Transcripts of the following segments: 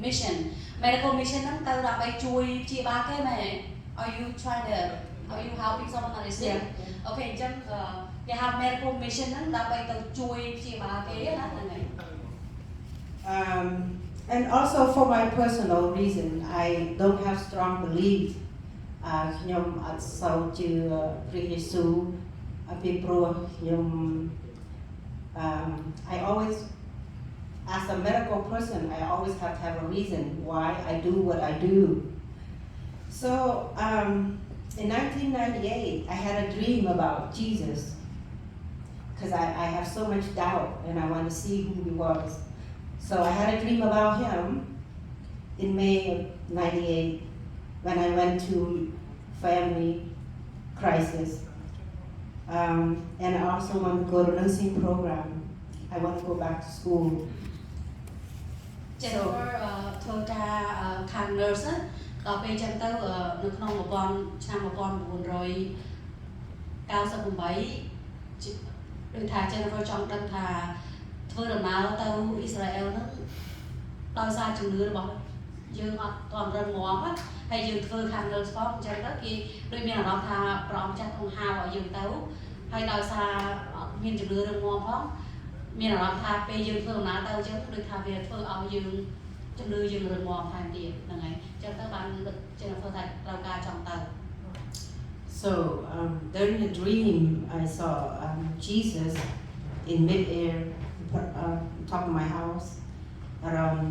mission medical mission ហ្នឹងទៅដើម្បីជួយព្យាបាលគេមែន Are you helping someone that is sick Okay អញ្ចឹងគេហៅ medical mission ហ្នឹងដើម្បីទៅជួយព្យាបាលគេណាហ្នឹងហើយ And also for my personal reason I don't have strong belief ខ្ញុំអត់សូវជឿព្រះយេស៊ូវពីព្រោះខ្ញុំ I always as a medical person I always have to have a reason why I do what I do so in 1998 I had a dream about Jesus because I have so much doubt and I want to see who he was so I had a dream about him in May of 98 when I went to family crisis and I also want to go to nursing program I want to go back to school Jennifer ធ្វើការខាង nurse ដល់ពេលចឹងទៅនៅក្នុងឆ្នាំ 1998 ដូចថា Jennifer ចង់ដឹងថាធ្វើដំណើរទៅ Israel ហ្នឹងដោយសារជំនឿរបស់យើងអត់ទាន់រឹងមាំហើយយើងធ្វើខាង nurse ផងអញ្ចឹងទៅគេដូចមានអារម្មណ៍ថាព្រះអង្គចាស់ក្នុងហៅឲ្យយើងទៅហើយដោយសារអត់មានជំនឿរឹងមាំផងមានអារម្មណ៍ថាពេលយើងធ្វើដំណើរទៅអញ្ចឹងដូចថាវាធ្វើឲ្យយើងជំនឿយើងរឹងមាំថែមទៀតហ្នឹងហើយអញ្ចឹងទៅបាន Jennifer ថាត្រូវការចង់ទៅ So during the dream I saw Jesus in mid-air top of my house around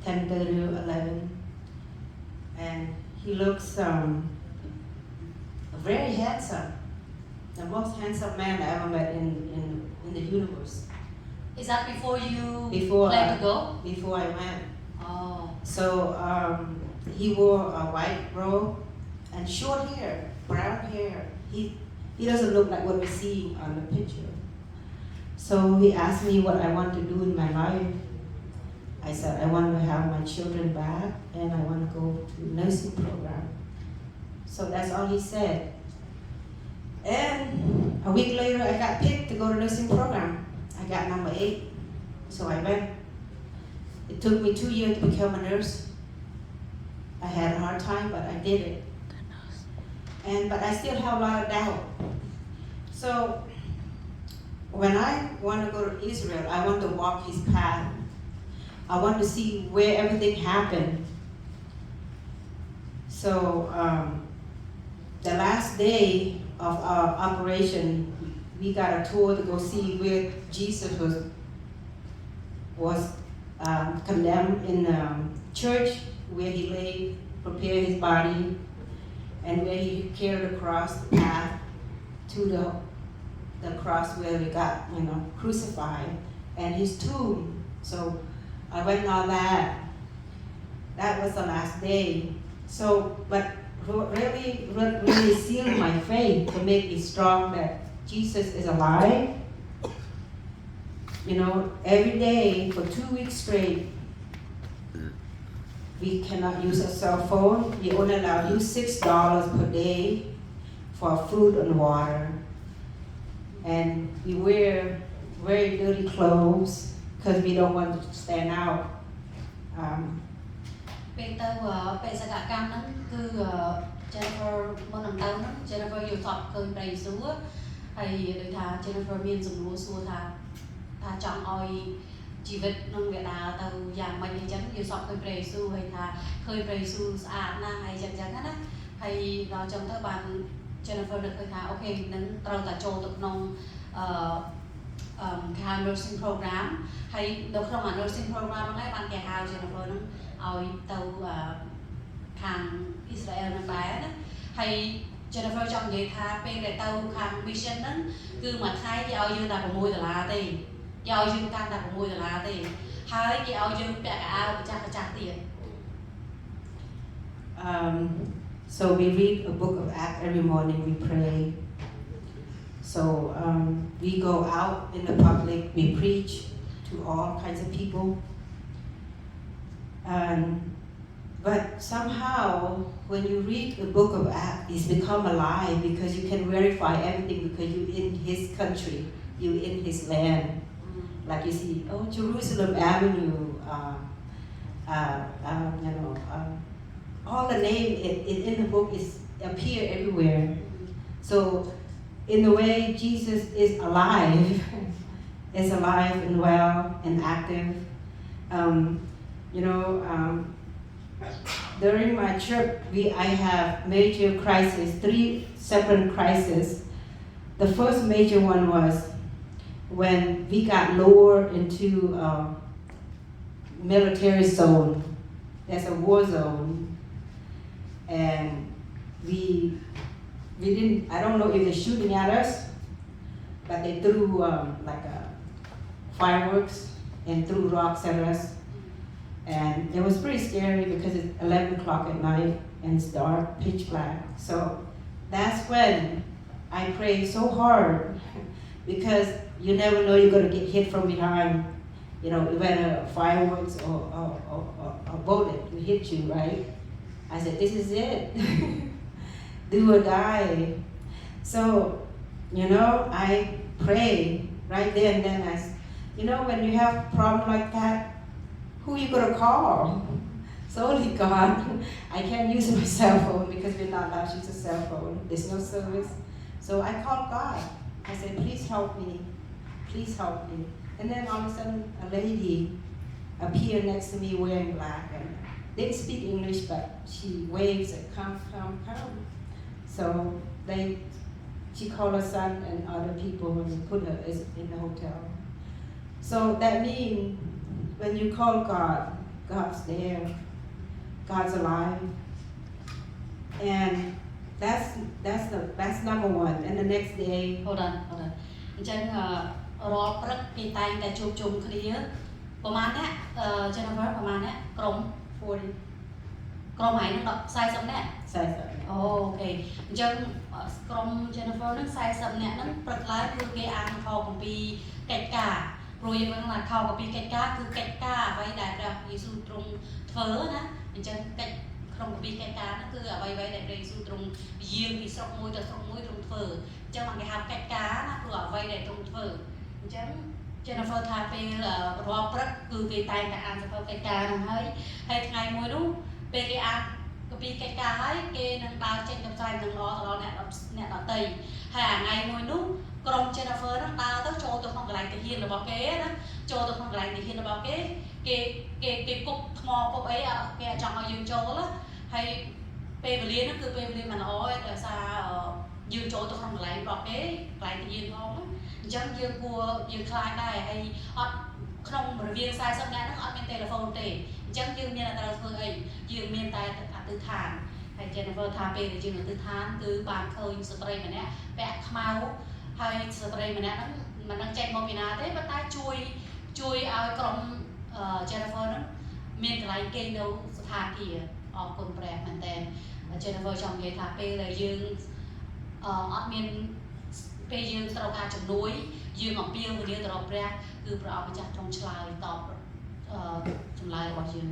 10:30 or 11 and he looks very handsome the most handsome man I ever met in the universe Is that before you before plan to go? Before I went Oh so he wore a white robe and short hair brown hair he doesn't look like what we see on the picture so he asked me what I want to do in my life I said I want to have my children back and I want to go to nursing program so that's all he said and a week later I got picked to go to nursing program I got number 8 so I went it took me 2 years to become a nurse I had a hard time but I did it but I still have a lot of doubt so when I want to go to Israel I want to walk his path I want to see where everything happened so the last day of our operation we got a tour to go see where Jesus was condemned in church where he lay prepared his body and where he carried across the path to the cross where he got crucified and his tomb so I went on that was the last day so but really sealed my faith to make me strong that Jesus is alive every day for 2 weeks straight we cannot use a cell phone we only allow you $6 per day for food and water and we wear very dirty clothes because we don't want to stand out ពេលទៅបេសកកម្មហ្នឹងគឺ Jennifer មុននឹងទៅហ្នឹង Jennifer យល់ថប់ឃើញព្រះយេស៊ូវហើយដូចថា Jennifer មានសំណួរសួរថាចង់ឲ្យជីវិតនឹងវាដើរទៅយ៉ាងម៉េចអញ្ចឹងយល់សពឃើញព្រះយេស៊ូវហើយថាឃើញព្រះយេស៊ូវស្អាតណាស់ហើយអញ្ចឹងណាហើយដល់ចឹងទៅបាន Jennifer នឹកឃើញថាអូខេនឹងត្រូវតែចូលទៅក្នុងខាង nursing program ហើយនៅក្នុង nursing program ហ្នឹងឯងបានគេហៅ Jennifer ហ្នឹងឲ្យទៅខាង Isreal ហ្នឹងដែរណាហើយ Jennifer ចង់និយាយថាពេលដែលទៅខាង mission ហ្នឹងគឺមួយថ្ងៃគេឲ្យយើងតែ$6ទេគេឲ្យយើងកាន់តែ$6ទេហើយគេឲ្យយើងពាក់កៅអៅម្ចាស់ទៀត So we read a book of Acts every morning we pray so we go out in the public we preach to all kinds of people but somehow when you read the book of Acts it's become alive because you can verify everything because you're in his country you're in his land like you see Jerusalem Avenue all the name in the book is appear everywhere. So in a way, Jesus is alive, is alive and well and active. During my trip, I have major crises, 3 separate crises. The first major one was when we got lowered into a military zone. There's a war zone, and we didn't. I don't know if they're shooting at us, but they threw fireworks and threw rocks at us. And it was pretty scary because it's 11 o'clock at night and it's dark, pitch black. So that's when I prayed so hard because you never know you're going to get hit from behind. Whether fireworks or a bullet will hit you, right? I said, this is it. Do or die. So, I pray right there and then when you have a problem like that, who you gonna call? So only God. I can't use my cell phone because we're not allowed to use a cell phone. There's no service. So I called God. I said, please help me. Please help me. And then all of a sudden, a lady appeared next to me wearing black and didn't speak English, but she waves and come. So she called her son and other people and put her in the hotel. So that means when you call God, God's there. God's alive. And that's number one. And the next day. Hold on. អញ្ចឹងរាល់ព្រឹកគេតែងតែជួបជុំគ្នាប្រហែលអ្នកJennifer ប្រហែលអ្នកក្រុម40ក្រុមហើយនឹង40អ្នក40អូខេអញ្ចឹងក្រុម Jennifer នឹង40អ្នកហ្នឹងព្រឹកឡើងគឺគេអានខអំពីកិច្ចការព្រោះយើងដឹងថាខអំពីកិច្ចការគឺកិច្ចការអ្វីដែលព្រះយេស៊ូវទ្រង់ធ្វើណាអញ្ចឹងកិច្ចក្នុងអំពីកិច្ចការហ្នឹងគឺអ្វីៗដែលព្រះយេស៊ូវទ្រង់យាងពីស្រុកមួយទៅស្រុកមួយទ្រង់ធ្វើអញ្ចឹងបានគេហៅកិច្ចការណាព្រោះអ្វីដែលទ្រង់ធ្វើអញ្ចឹង Jennifer ថាពេលរាល់ព្រឹកគឺគេតែងតែអានសភៅកិច្ចការហ្នឹងហើយថ្ងៃមួយនោះពេលគេអានកាពីកិច្ចការហើយគេនឹងដើរចេញទៅផ្សាយនឹងដល់អ្នកដទៃហើយថ្ងៃមួយនោះក្រុម Jennifer ហ្នឹងដើរទៅចូលទៅក្នុងកន្លែងទាហានរបស់គេណាចូលទៅក្នុងកន្លែងទាហានរបស់គេគប់ថ្មគប់អីគេចង់ឲ្យយើងចូលហើយពេលវេលាហ្នឹងគឺពេលវេលាមិនល្អទេដោយសារយើងចូលទៅក្នុងកន្លែងរបស់គេកន្លែងទាហានផងអញ្ចឹងយើងគួរយើងខ្លាចដែរហើយអត់ក្នុងរវាង40នាក់ហ្នឹងអត់មានទូរស័ព្ទទេអញ្ចឹងយើងមានតែត្រូវធ្វើអីយើងមានតែអធិដ្ឋានហើយ Jennifer ថាពេលដែលយើងអធិដ្ឋានគឺបានឃើញស្ត្រីម្នាក់ពាក់ខ្មៅហើយស្ត្រីម្នាក់ហ្នឹងមិនដឹងចេញមកពីណាទេប៉ុន្តែជួយឲ្យក្រុម Jennifer ហ្នឹងមានកន្លែងគេងនៅស្ថានភាពអរគុណព្រះមែនតើ Jennifer ចង់និយាយថាពេលដែលយើងអត់មានពេលយើងត្រូវការជំនួយយើងអំពាវនាវទៅរកព្រះគឺព្រះអង្គម្ចាស់ទ្រង់ឆ្លើយតបចម្លើយរបស់យើង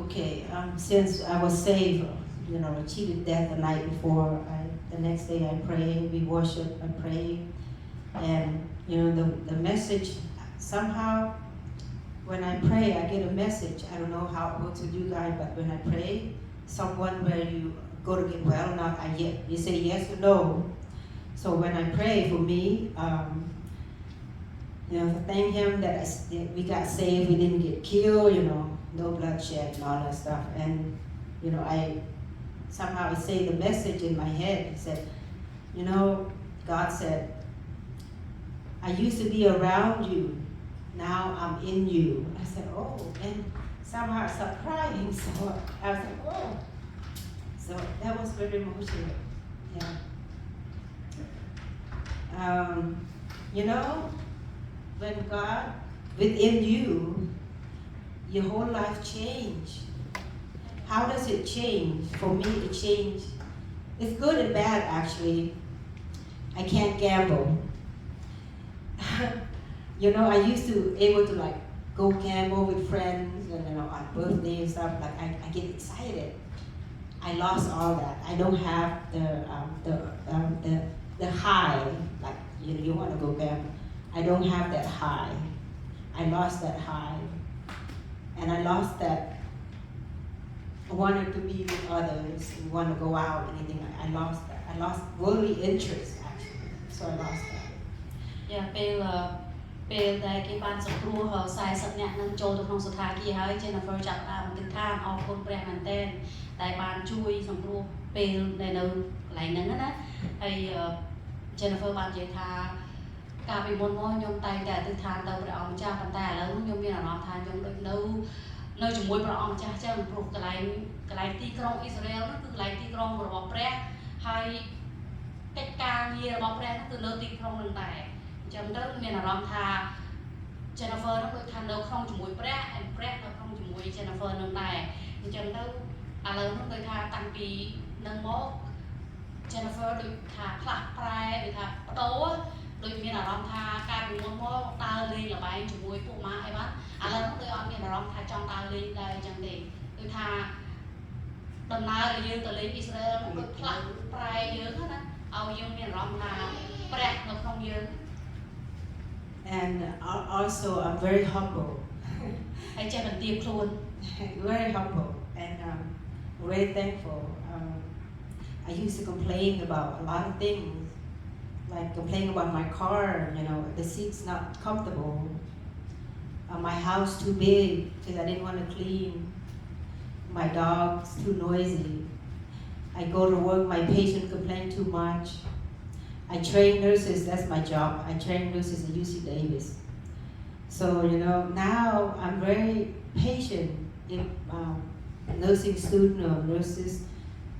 Okay, since I was saved, cheated death the night before, the next day I pray, we worship, I pray, and the message somehow when I pray I get a message. I don't know how it works with you guys, but when I pray, someone where you go to get well, not you say yes or no. So when I pray for me, to thank Him that we got saved, we didn't get killed, no bloodshed and all that stuff. And I somehow say the message in my head. He said, God said, I used to be around you, now I'm in you. I said, oh, and somehow I started crying. So I was like, oh. So that was very emotional. Yeah. When God within you, your whole life changed. How does it change? For me, it changed. It's good and bad, actually. I can't gamble. I used to able to go gamble with friends and on birthday and stuff. I get excited. I lost all that. I don't have the high. You want to go gamble. I don't have that high. I lost that high. and I lost that. I wanted to be with others and want to go out, anything. I lost that. I lost worldly interest, actually. So I lost that. ពេលដែលគេបានសង្គ្រោះ40នាក់នឹងចូលទៅក្នុងសន្តាគារហើយ Jennifer ចាប់ដើមទិដ្ឋានអរគុណព្រះមែនទែនដែលបានជួយសង្គ្រោះពេលដែលនៅកន្លែងហ្នឹងណាហើយ Jennifer បាននិយាយថាកាលពីមុនមកខ្ញុំតែងតែអធិដ្ឋានទៅព្រះអង្គម្ចាស់ប៉ុន្តែឥឡូវខ្ញុំមានអារម្មណ៍ថាខ្ញុំដូចនៅជាមួយព្រះអង្គម្ចាស់ចឹងព្រោះកន្លែងទីក្រុងអ៊ីស្រាអែលនោះគឺកន្លែងទីក្រុងរបស់ព្រះហើយកិច្ចការងាររបស់ព្រះនោះគឺនៅទីក្រុងនឹងដែរអញ្ចឹងទៅមានអារម្មណ៍ថា Jennifer នោះដូចថានៅក្នុងជាមួយព្រះហើយព្រះនៅក្នុងជាមួយ Jennifer នឹងដែរអញ្ចឹងទៅឥឡូវនោះដូចថាតាំងពីនឹងមក Jennifer ដូចថាផ្លាស់ប្រែដូចថាបដូរដូចមានអារម្មណ៍ថាការពីមុនមកដើរលេងល្បែងជាមួយពួកម៉ាអីបានឥឡូវនោះដូចអត់មានអារម្មណ៍ថាចង់ដើរលេងដែរអញ្ចឹងទេដូចថាដំណើរដែលយើងទៅលេងអ៊ីស្រាអែលនោះដូចផ្លាស់ប្រែយើងណាឲ្យយើងមានអារម្មណ៍ថាព្រះនៅក្នុងយើង And also I'm very humble. ហើយចេះបន្ទាបខ្លួន Very humble and very thankful. I used to complain about a lot of things, like complain about my car, the seat's not comfortable, my house too big because I didn't want to clean, my dog's too noisy. I go to work, my patient complain too much. I train nurses, that's my job. I train nurses at UC Davis. So, now I'm very patient if nursing student or nurses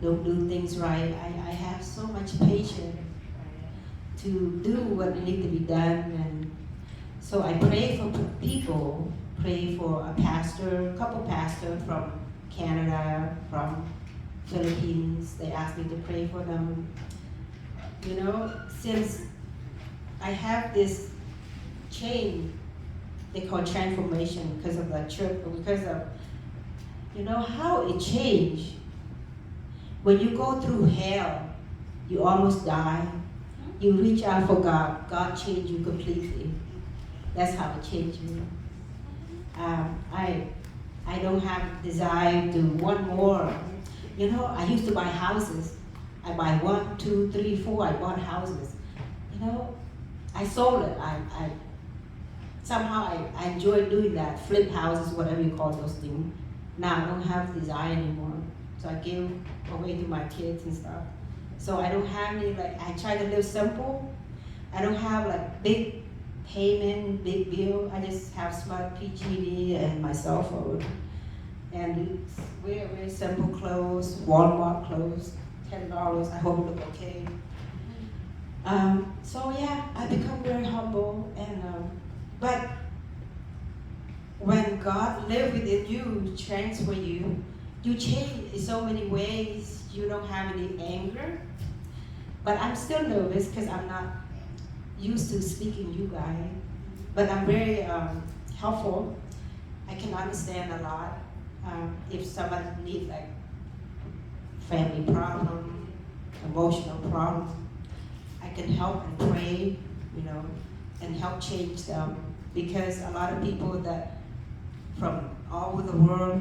don't do things right. I have so much patience to do what needs to be done. And so I pray for people, pray for a couple pastors from Canada, from Philippines. They asked me to pray for them. Since I have this change, they call transformation because of the church, because of, how it changed. When you go through hell, you almost die. You reach out for God. God changed you completely. That's how it changed me. I don't have desire to want more. I used to buy houses. I buy 1, 2, 3, 4. I bought houses. I sold it. Somehow I enjoy doing that. Flip houses, whatever you call those things. Now I don't have desire anymore. So I give away to my kids and stuff. So I don't have any, I try to live simple. I don't have big payment, big bill. I just have smart PG&E and my cell phone. And wear simple clothes, Walmart clothes. $10. I hope it look okay. So yeah, I become very humble, and but when God lives within you, transfer you, you change in so many ways. You don't have any anger, but I'm still nervous because I'm not used to speaking you guys. But I'm very helpful. I can understand a lot. If someone needs family problem, emotional problem, I can help and pray, and help change them. Because a lot of people that from all over the world,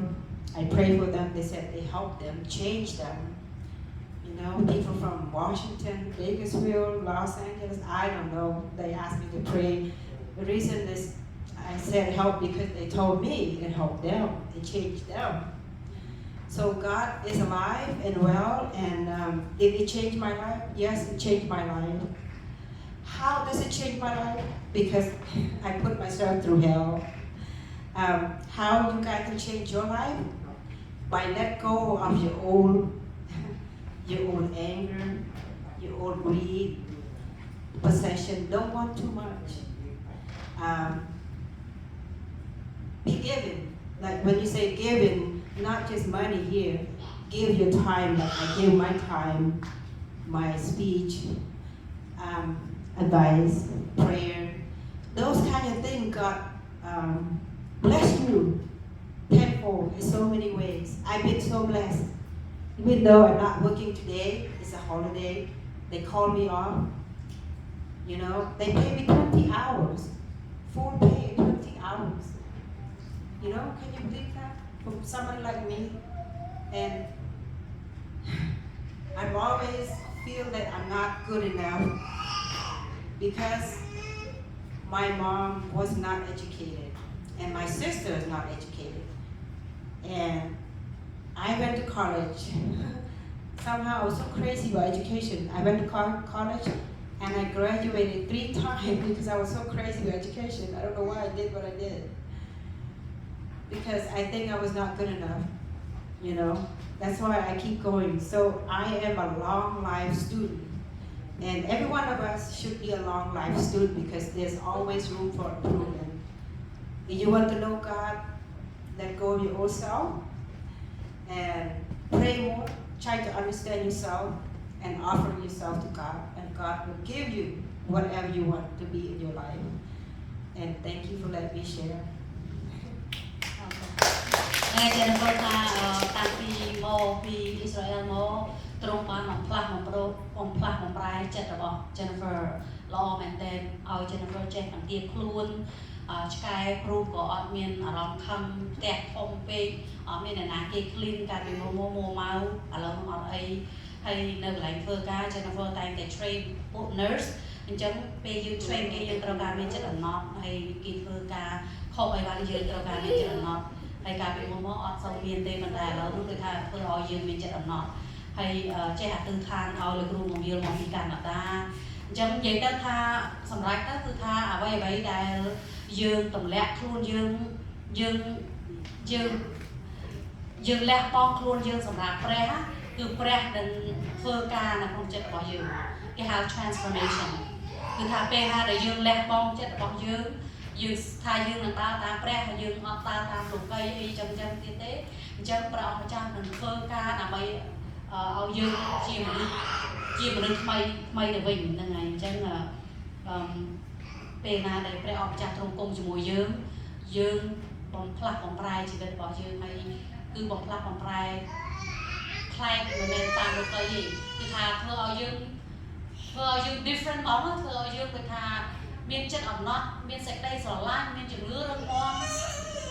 I pray for them, they said they help them, change them. People from Washington, Bakersfield, Los Angeles, I don't know, they asked me to pray. The reason is I said help because they told me it helped them, it changed them. So God is alive and well, and did it change my life? Yes, it changed my life. How does it change my life? Because I put myself through hell. How you guys can change your life? By let go of your old anger, your old greed, possession. Don't want too much. Be giving. Like when you say giving, not just money here. Give your time, like I give my time, my speech, advice, prayer. Those kind of things God bless you tenfold in so many ways. I've been so blessed. Even though I'm not working today, it's a holiday, they call me off. They pay me 20 hours, full pay, 20 hours. You know, can you believe that? From someone like me. And I always feel that I'm not good enough because my mom was not educated and my sister is not educated. And I went to college. Somehow I was so crazy about education. I went to college and I graduated 3 times because I was so crazy about education. I don't know why I did what I did. Because I think I was not good enough, you know. That's why I keep going. So I am a long life student. And every one of us should be a long life student because there's always room for improvement. If you want to know God, let go of your old self and pray more, try to understand yourself and offer yourself to God, and God will give you whatever you want to be in your life. And thank you for letting me share. ហើយជានៅគាត់ថាតាំងពីមកពីអ៊ីស្រាអែលមកទ្រង់បានបំផ្លាស់បំប្រែចិត្តរបស់ Jennifer ល្អមែនទែនឲ្យ Jennifer ចេះបន្ទាបខ្លួនឆ្កែព្រូក៏អត់មានអារម្មណ៍ខឹងផ្ទះធំពេកអត់មានអ្នកណាគេ clean កាលពីមកមកឥឡូវអត់អីហើយនៅកន្លែងធ្វើការ Jennifer តែងតែ train ពួក nurse អញ្ចឹងពេលយើង train គេយើងត្រូវការមានចិត្តអំណត់ហើយគេធ្វើការខុសអីបានយើងត្រូវការមានចិត្តអំណត់ហើយកាលពីមកអត់សូវមានទេប៉ុន្តែឥឡូវនោះគឺថាធ្វើឲ្យយើងមានចិត្តអំណត់ហើយចេះអាទិដ្ឋានឲ្យលោកគ្រូមកវាមកពីកាណាដាអញ្ចឹងនិយាយទៅថាសម្រាប់ទៅគឺថាអ្វីដែលយើងទម្លាក់ខ្លួនយើងលះបង់ខ្លួនយើងសម្រាប់ព្រះគឺព្រះនឹងធ្វើការនៅក្នុងចិត្តរបស់យើងគេហៅ transformation គឺថាពេលណាដែលយើងលះបង់ចិត្តរបស់យើងថាយើងនឹងដើរតាមព្រះហើយយើងអត់ដើរតាមលោកីអីចឹងទៀតទេអញ្ចឹងព្រះអង្គម្ចាស់នឹងធ្វើការដើម្បីឲ្យយើងជាមនុស្សថ្មីទៅវិញហ្នឹងហើយអញ្ចឹងពេលណាដែលព្រះអង្គម្ចាស់ទ្រង់គង់ជាមួយយើងបំផ្លាស់បំប្រែជីវិតរបស់យើងហើយគឺបំផ្លាស់បំប្រែខ្លែងមិនមែនតាមលោកីទេគឺថាធ្វើឲ្យយើង different ហ្មងធ្វើឲ្យយើងគឺថាមានចិត្តអំណត់មានសេចក្តីស្រឡាញ់មានជំនឿរឹងមាំ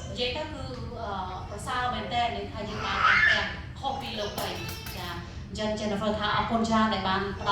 និយាយទៅគឺប្រសើរមែនតើថាយើងបានតាមព្រះខុសពីលោកីចាអញ្ចឹង Jennifer ថាអរគុណច្រើនដែលបាន